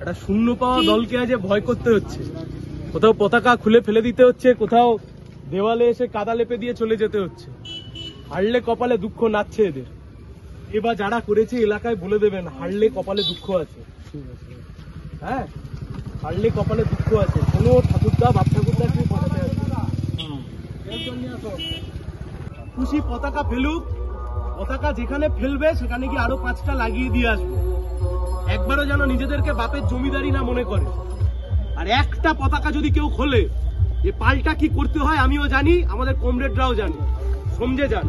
একটা শূন্য পাওয়া দলকে আজ ভয় করতে হচ্ছে, কোথাও পতাকা খুলে ফেলে দিতে হচ্ছে, কোথাও দেওয়ালে এসে কাদা লেপে দিয়ে চলে যেতে হচ্ছে। হারলে কপালে দুঃখ নাচছে এদের। এবার যারা করেছে এলাকায় বলে দেবেন হারলে কপালে দুঃখ আছে। হ্যাঁ, হারলে কপালে দুঃখ আছে। কোনো ঠাকুরদা বাপ ঠাকুরদা কেউ পড়াতে আছে খুশি পতাকা ফেলুক, পতাকা যেখানে ফেলবে সেখানে কি আরো 5টা লাগিয়ে দিয়ে আসবে। একবারও যেন নিজেদেরকে বাপের জমিদারি না মনে করে। আর একটা পতাকা যদি কেউ খোলে, যে পাল্টা কি করতে হয় আমিও জানি, আমাদের কমরেডরাও জানি, সমঝে যান।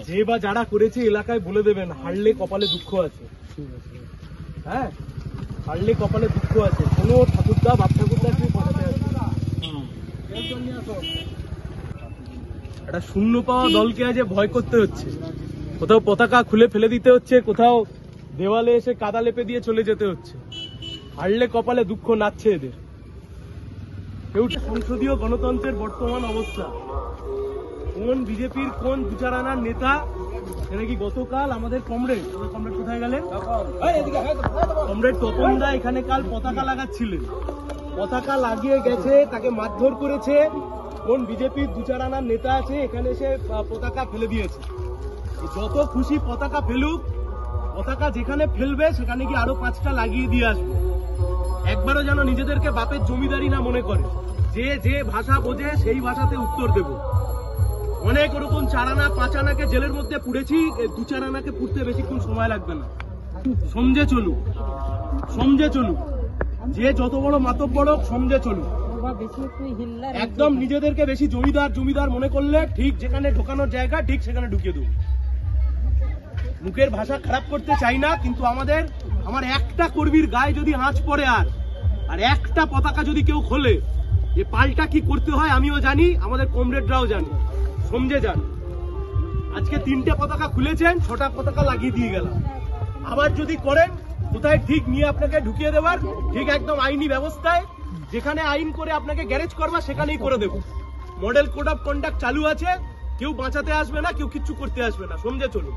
যে বা যারা করেছে এলাকায় বলে দেবেন হারলে কপালে দুঃখ আছে। হ্যাঁ, হারলে কপালে দুঃখ আছে। কোনো ঠাকুরদা বাপ ঠাকুরদা কেউ পড়াতে আছে একটা শূন্য পাওয়া দলকে আজ ভয় করতে হচ্ছে, কোথাও পতাকা খুলে ফেলে দিতে হচ্ছে, কোথাও দেওয়ালে এসে কাদা লেপে দিয়ে চলে যেতে হচ্ছে। হারলে কপালে দুঃখ নাচছে এদের। সংসদীয় গণতন্ত্রের বর্তমান অবস্থা, কোন বিজেপির কোন বিচারানার নেতা, এটা কি গতকাল আমাদের কমরেড কোথায় গেলেন? কমরেড তপনদা এখানে কাল পতাকা লাগাচ্ছিলেন, পতাকা লাগিয়ে গেছে, তাকে মারধর করেছে। কোন বিজেপির দুচারানার নেতা আছে এখানে এসে পতাকা ফেলে দিয়েছে। যত খুশি পতাকা ফেলুক, পতাকা যেখানে ফেলবে সেখানে কি আরো 5টা লাগিয়ে দিয়ে আসবে। একবারও যেন নিজেদেরকে বাপের জমিদারি না মনে করে। যে যে ভাষা বোঝে সেই ভাষাতে উত্তর দেব। অনেক ওরকম 4 আনা 5 আনাকে জেলের মধ্যে পুড়েছি, 2-4 আনাকে পুড়তে বেশিক্ষণ সময় লাগবে না। সমঝে চলুক, সমঝে চলুক। যে যত বড় মাতব্বর সমঝে চলুক। একদম নিজেদেরকে বেশি জমিদার জমিদার মনে করলে ঠিক যেখানে ঢোকানোর জায়গা ঠিক সেখানে ঢুকিয়ে দেবো। মুখের ভাষা খারাপ করতে চাই না, কিন্তু আমার একটা কর্মীর গায়ে যদি আঁচ পড়ে আর একটা পতাকা যদি কেউ খোলে, যে পাল্টা কি করতে হয় আমিও জানি, আমাদের কমরেডরাও জানি, সমঝে যান। আজকে 3টে পতাকা খুলেছেন, 6টা পতাকা লাগিয়ে দিয়ে গেলাম। আবার যদি করেন কোথায় ঠিক নিয়ে আপনাকে ঢুকিয়ে দেবার, ঠিক একদম আইনি ব্যবস্থায় যেখানে আইন করে আপনাকে গ্যারেজ করবা সেখানেই করে দেব। মডেল কোড অফ কন্ডাক্ট চালু আছে, কেউ বাঁচাতে আসবে না, কেউ কিচ্ছু করতে আসবে না। সমঝে চলুন,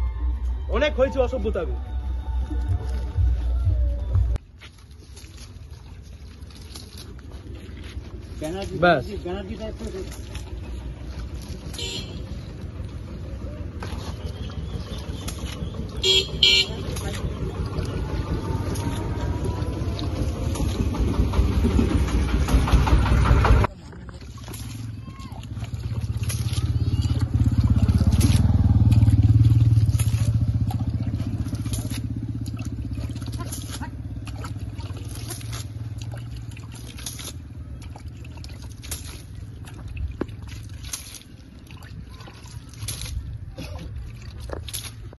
অনেক হয়েছে অসভ্যতা। ব্যাস